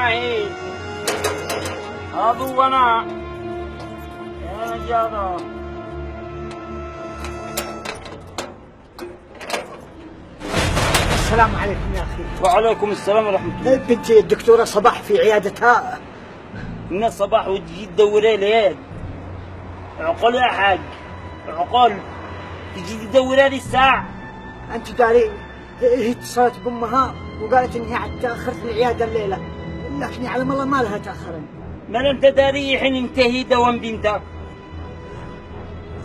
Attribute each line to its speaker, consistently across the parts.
Speaker 1: هي هذا وانا يا نجاضة.
Speaker 2: السلام عليكم يا اخي.
Speaker 1: وعليكم السلام ورحمة الله.
Speaker 2: بنتي الدكتورة صباح في عيادتها.
Speaker 1: من الصباح وتجي تدوري لي عقل يا حاج، عقل تجي تدوري لي الساعة.
Speaker 2: انت داري هي اتصلت بامها وقالت انها حتتاخر في العياده الليله، لكن يعلم الله ما لها تاخرا.
Speaker 1: ما انت داري حين انتهي دوام بنتك،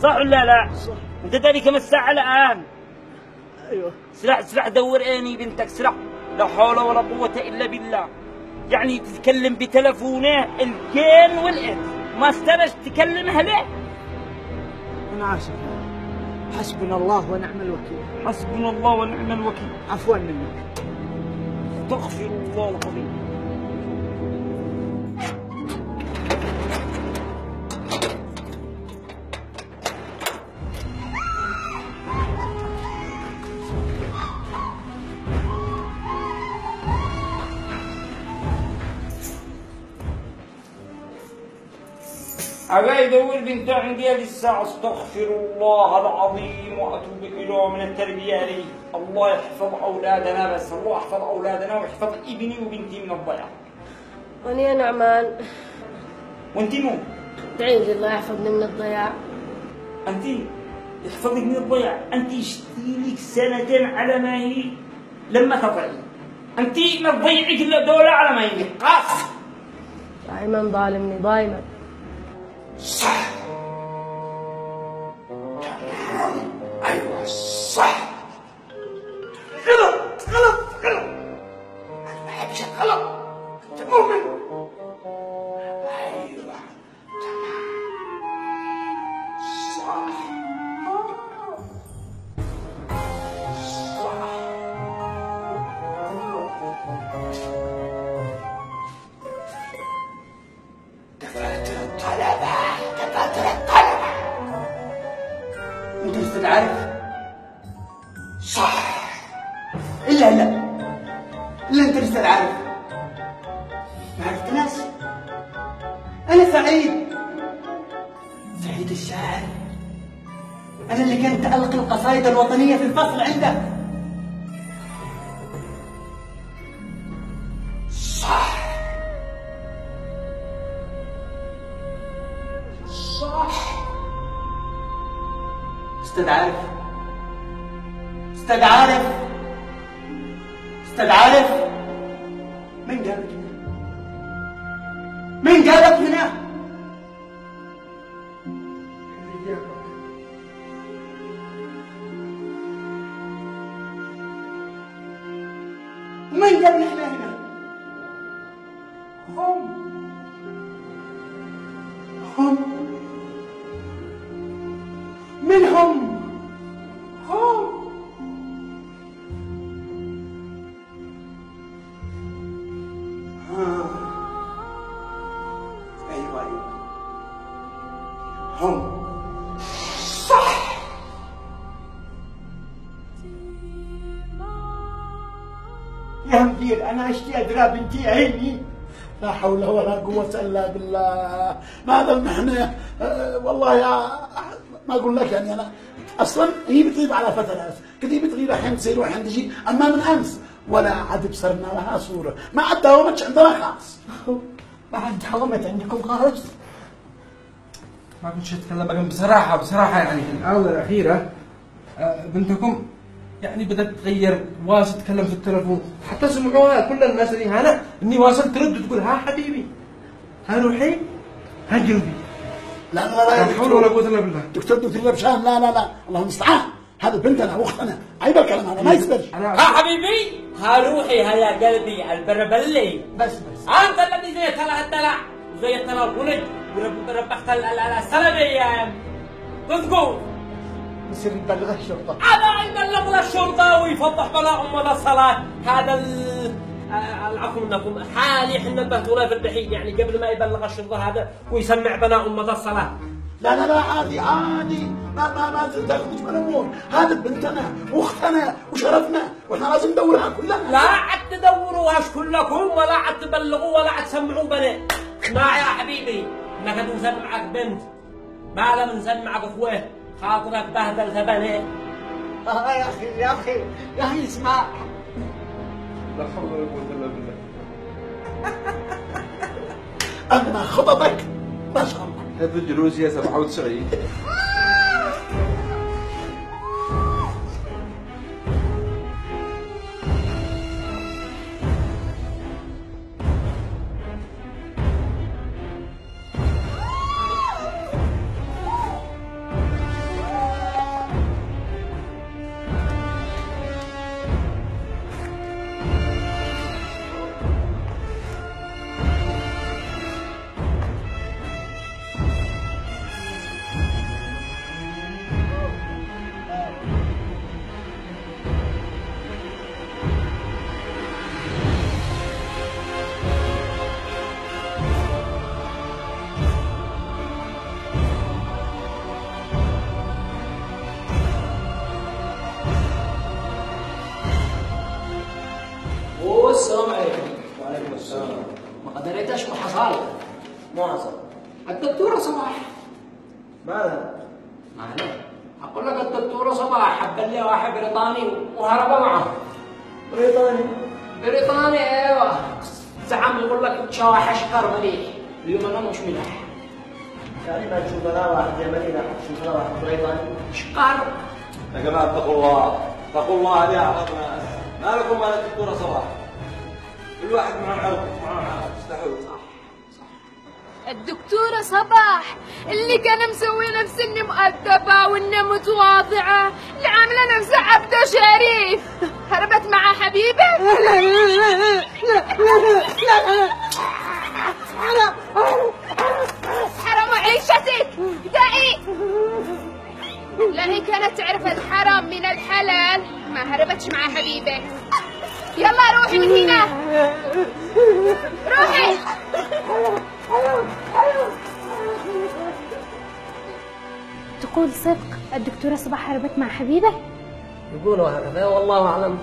Speaker 1: صح ولا لا؟
Speaker 2: صح.
Speaker 1: انت داري كم الساعة الآن؟
Speaker 2: ايوه.
Speaker 1: سرح دور اني بنتك، سرح. لا حول ولا قوة إلا بالله. يعني تتكلم بتلفونه الكين والإنس، ما استرش تكلمها ليه؟
Speaker 2: انا اسف، حسبنا الله ونعم الوكيل.
Speaker 1: حسبنا الله ونعم الوكيل.
Speaker 2: عفوا منك.
Speaker 1: استغفر الله العظيم. أبا يدور بنته عندي هذه الساعة. استغفر الله العظيم وأتوب إليه من التربية عليه. الله يحفظ أولادنا، بس الله يحفظ أولادنا ويحفظ ابني وبنتي من الضياع.
Speaker 3: وأنا يا نعمان.
Speaker 1: وأنتِ مو؟
Speaker 3: ادعي لي الله يحفظني من الضياع.
Speaker 1: أنتِ يحفظك من الضياع. أنتِ اشتيلك سنتين على ما هي لما تضيعي. أنتِ ما تضيعك إلا دولة على ما هي. قاف.
Speaker 3: دائما ظالمني دائما.
Speaker 1: صح. أيوة صح. غلط غلط غلط. أنا ما أحبش الغلط. أنت مؤمن. أيوة تمام صح. صح. دفاتر الطلبة، دفاتر الطلبة. أنت أستاذ عارف؟ صح. إلا أنت أستاذ عارف. ما عرفت ناس. أنا سعيد الشاعر. أنا اللي كنت ألقي القصائد الوطنية في الفصل عندك. صح. أستاذ عارف. من جابك هنا؟ ومن جابنا احنا هنا؟ هم من هم؟ أيوة هم. صح. يا مدير أنا أشتي أدرى بنتي عيني.
Speaker 4: لا حول ولا قوة إلا بالله. ما هذا المحنة والله ما أقول لك. يعني أنا أصلا هي بتغيب على فترات، كذي بتغيب الحين تصير وحين تجي، أما من أمس ولا عاد بصرنا لها صورة. ما عاد داومتش عندنا خالص.
Speaker 2: ما عاد داومت عندكم خالص؟
Speaker 5: ما كنت أتكلم لكن بصراحة يعني في الآونة الأخيرة بنتكم يعني بدأت تغير، واصل تتكلم في التلفون، حتى سمعوها كل الناس اللي هنا إني واصل ترد تقول ها حبيبي، ها روحي، ها قلبي.
Speaker 4: لا
Speaker 5: لا حول ولا قوة إلا بالله.
Speaker 4: دكتور بشام لا الله المستعان. هذا بنتنا واختنا، عيب الكلام هذا ما يصير.
Speaker 1: ها حبيبي، ها روحي، ها يا قلبي، البربلي.
Speaker 2: بس
Speaker 1: أنت الذي زي الدلع وزي الغلج وربحت السلبي. تذكر
Speaker 2: يصير يبلغ الشرطة.
Speaker 1: أنا يبلغ الشرطة ويفضح بلا أمة الصلاة. هذا العفو منكم حالي احنا نبهتونا في البحيث يعني قبل ما يبلغ الشرطة هذا ويسمع بنا أمة الصلاة.
Speaker 4: لا عادي ما تاخذش من الامور. هذا بنتنا واختنا وشرفنا واحنا لازم ندورها كلها.
Speaker 1: لا عاد تدوروا
Speaker 6: تسووهاش كلكم ولا عاد تبلغوا ولا عاد تسمعوا بنات. اسمع يا حبيبي، انك نزل معك بنت ما لم نزل معك اخوه، خاطرك بهدلت بنات.
Speaker 2: يا اخي يا اخي يا اخي اسمع.
Speaker 5: لا حول ولا قوة الا بالله.
Speaker 4: اما خططك ما شاء الله.
Speaker 5: هذا الجلوس يا 97.
Speaker 6: السلام عليكم. وعليكم السلام. ما قدرتش ما حصل.
Speaker 2: ما حصل.
Speaker 6: الدكتورة صباح.
Speaker 2: مالها؟
Speaker 6: مالها؟ أقول لك الدكتورة صباح حب لي واحد بريطاني وهرب معه. بريطاني ايوه. زعم يقول لك شواحش شقر مليح. اليوم انا مش ملح.
Speaker 2: يعني ما تشوف انا واحد يمني لا تشوف انا واحد بريطاني.
Speaker 6: شقر.
Speaker 7: يا جماعة اتقوا الله، اتقوا الله هذه أعراض ناس، ما لكم ولا الدكتورة صباح. كل واحد معه عرض، معه عرض، استحوا.
Speaker 8: الدكتورة صباح اللي كان مسوي نفس اني مؤدبة واني متواضعة، اللي عاملة نفسها عبدة شريف، هربت مع حبيبة. حرام عيشتك دقي. لا هي كانت تعرف الحرام من الحلال ما هربتش مع حبيبة. يلا روحي من هنا، روحي.
Speaker 9: تقول صدق الدكتورة صباح هربت مع حبيبة؟
Speaker 6: يقولوا هكذا والله أعلم.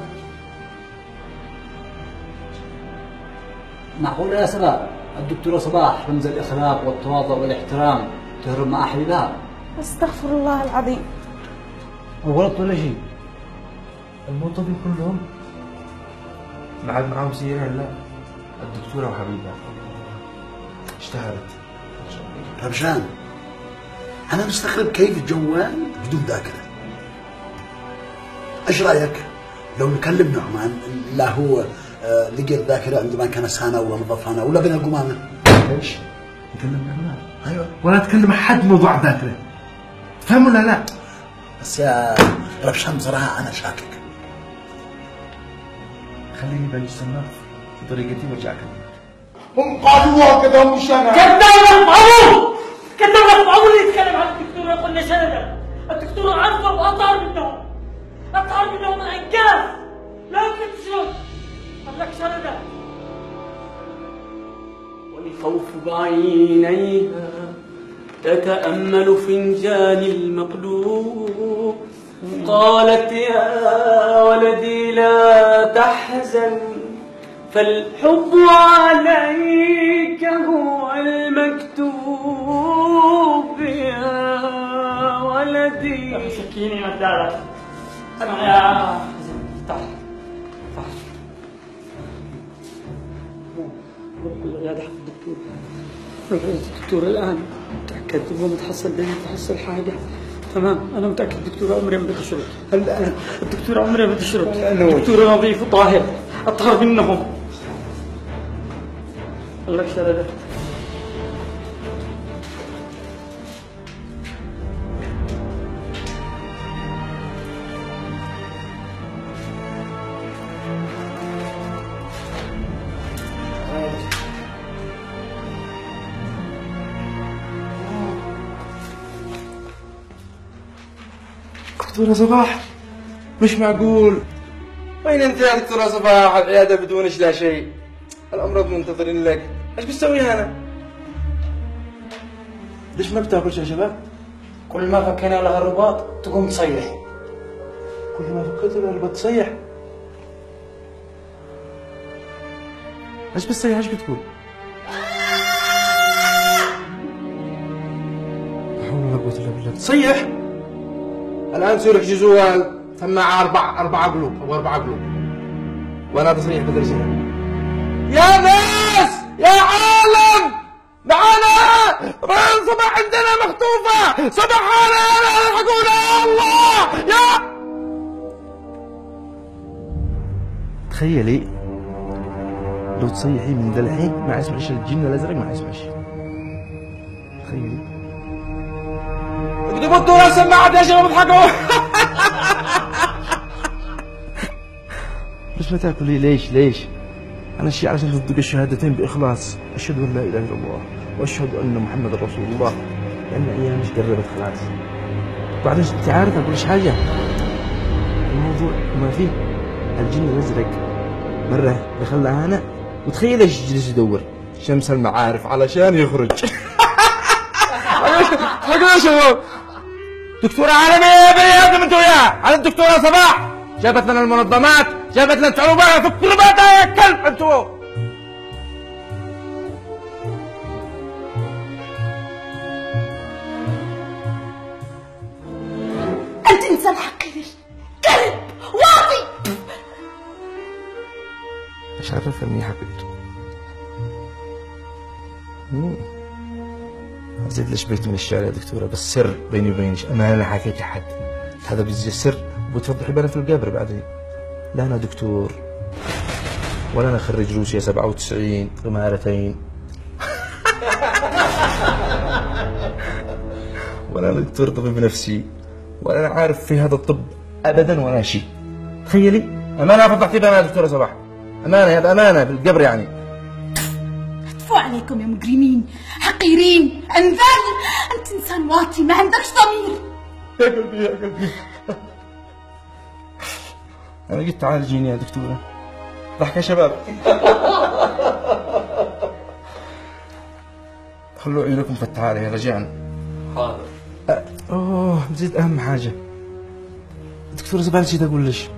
Speaker 10: معقول يا سبا الدكتورة صباح رمز الإخلاق والتواضع والاحترام تهرب مع حبيبها؟
Speaker 9: استغفر الله العظيم.
Speaker 10: غلط ولا شيء؟
Speaker 5: الموظفين كلهم ما عاد معاهم سيارة لا الدكتورة وحبيبها اشتهرت.
Speaker 4: رمشان أنا مستغرب كيف جوال بدون ذاكرة. إيش رأيك لو نكلم نعمان لا هو لقى الذاكرة عندما كان سانا ولا نظفانا ولا بين القمامة؟
Speaker 5: ليش؟ نكلم نعمان؟ أيوه ولا تكلم أحد موضوع ذاكرة. تفهم ولا لا؟
Speaker 4: بس يا رمشان بصراحة أنا شاكك.
Speaker 5: خليني بلش سماك في طريقتي وارجع اكلمك.
Speaker 4: هم قالوا هكذا مش أنا.
Speaker 6: كذاب معروف. كذاب معروف يتكلم عن الدكتورة يقول لي سندة. الدكتورة عارفة وأطهر منهم. أطهر منهم أنكاف. لكن شو؟ قال لك سندة.
Speaker 11: ولخوف بعينيها تتأمل فنجان المقلوب، قالت يا ولدي لا تحزن فالحب عليك هو المكتوب يا ولدي.
Speaker 6: سكيني ندالة. أنا يا تعال تعال. يا حق الدكتور. روح الدكتور الآن تأكد هو متحصل بين تحصل حاجة. تمام أنا متأكد الدكتور عمري ما بتشرب. هلا الدكتور عمري ما بتشرب. الدكتور نظيف وطاهر أطهر منهم. الله يسلمك.
Speaker 5: دكتورة صباح مش معقول. وين انت يا دكتورة صباح؟ العيادة بدونش لا شيء، الأمراض منتظرين لك، ايش بتسوي هنا؟ ليش ما بتاكلش يا شباب؟
Speaker 6: كل ما فكينا لها الرباط تقوم تصيح.
Speaker 5: كل ما فكرت لها الرباط تصيح. ايش بتصيح؟ ايش بتقول؟ لا حول ولا قوة الا بالله. بتصيح؟ الان سورك جزوال سماعة أربعة قلوب أو 4 قلوب وأنا تصريح بدرسها. يا ناس يا عالم معانا صباح عندنا مخطوفة صباحنا الحقونا يا الله يا. تخيلي لو تصيحي من ذا الحين ما اسمعش الجن الازرق ما اسمعش. تخيلي اكتبوا الدورة سماعة يا شباب اضحكوا. ليش ما تاكلي؟ ليش؟ أنا شيء علشان تصدق الشهادتين بإخلاص، أشهد أن لا إله إلا الله وأشهد أن محمد رسول الله، لأن أيامش قربت خلاص. بعدين أنت عارف أقول لك حاجة، الموضوع ما فيه الجن الأزرق مرة دخلها أنا وتخيل إيش جلس يدور شمس المعارف علشان يخرج. حقوا يا شباب دكتورة عالمية يا بني آدم أنتوا وياه، على الدكتورة صباح جابت لنا المنظمات، جابت لنا التعوبات، فكروا بعدها يا كلب انتوا.
Speaker 12: انت انسان حقير، كلب، واطي.
Speaker 5: مش عارف اني حقير. زيد ليش بيت من الشارع يا دكتورة، بس سر بيني وبينك، أنا لا حكيت لحد، هذا بيجي سر وبتفضحي بنا في القبر بعدين. لا أنا دكتور ولا أنا خريج روسيا 97 غمارتين. ولا أنا دكتور طبيب نفسي ولا أنا عارف في هذا الطب أبدا ولا شيء. تخيلي أمانة فضحتي بنا يا دكتورة صباح، أمانة، هذا أمانة بالقبر يعني.
Speaker 12: هتفوا عليكم يا مجرمين حقيرين انذال، انت انسان واطي ما عندكش ضمير.
Speaker 5: يا قلبي يا قلبي أنا قلت تعالجيني يا دكتورة. ضحك يا شباب. خلوا عيونكم فتحة علي رجعنا.
Speaker 11: حاضر.
Speaker 5: نسيت أهم حاجة دكتورة زبالة، نسيت أقول ليش.